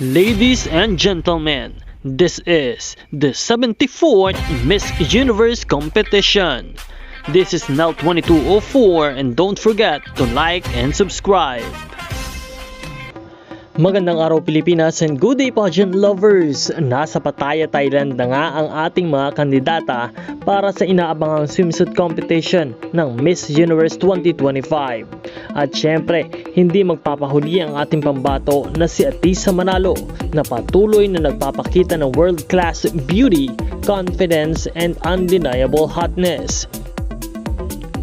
Ladies and gentlemen, this is the 74th Miss Universe competition. This is Nell 2204 and don't forget to like and subscribe. Magandang araw Pilipinas and good day pageant lovers! Nasa Pattaya, Thailand na nga ang ating mga kandidata para sa inaabangang swimsuit competition ng Miss Universe 2025. At syempre, hindi magpapahuli ang ating pambato na si Atisa Manalo na patuloy na nagpapakita ng world-class beauty, confidence, and undeniable hotness.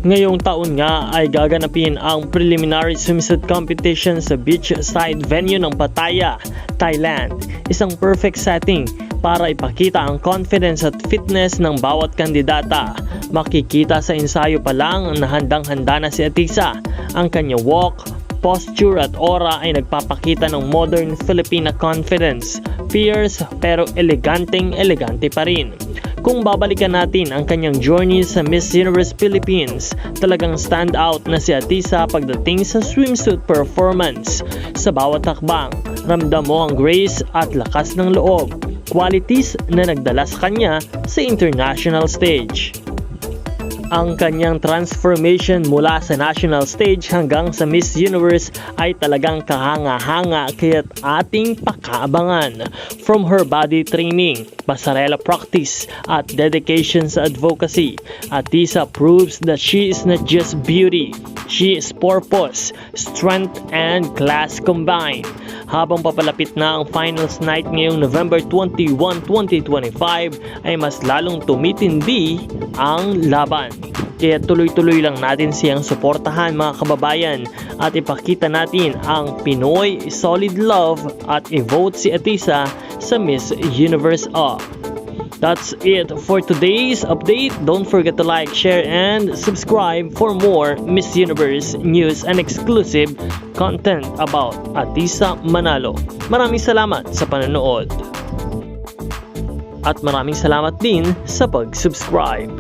Ngayong taon nga ay gaganapin ang preliminary swimsuit competition sa beachside venue ng Pattaya, Thailand. Isang perfect setting para ipakita ang confidence at fitness ng bawat kandidata. Makikita sa ensayo pa lang na handang-handa na si Atisa. Ang kanya walk, posture at aura ay nagpapakita ng modern Filipina confidence. Fierce pero elegante pa rin. Kung babalikan natin ang kanyang journey sa Miss Universe Philippines, talagang stand out na si Atisa pagdating sa swimsuit performance. Sa bawat takbang, ramdam mo ang grace at lakas ng loob, qualities na nagdala sa kanya sa international stage. Ang kanyang transformation mula sa national stage hanggang sa Miss Universe ay talagang kahanga-hanga kaya't ating pakaabangan. From her body training, pasarela practice at dedication sa advocacy, Atisa proves that she is not just beauty, she is purpose, strength, and class combined. Habang papalapit na ang finals night ngayong November 21, 2025 ay mas lalong tumitindi ang laban. Kaya tuloy-tuloy lang natin siyang suportahan mga kababayan at ipakita natin ang Pinoy solid love at i-vote si Atisa sa Miss Universe Up. That's it for today's update. Don't forget to like, share, and subscribe for more Miss Universe news and exclusive content about Atisa Manalo. Maraming salamat sa panonood. At maraming salamat din sa pag-subscribe.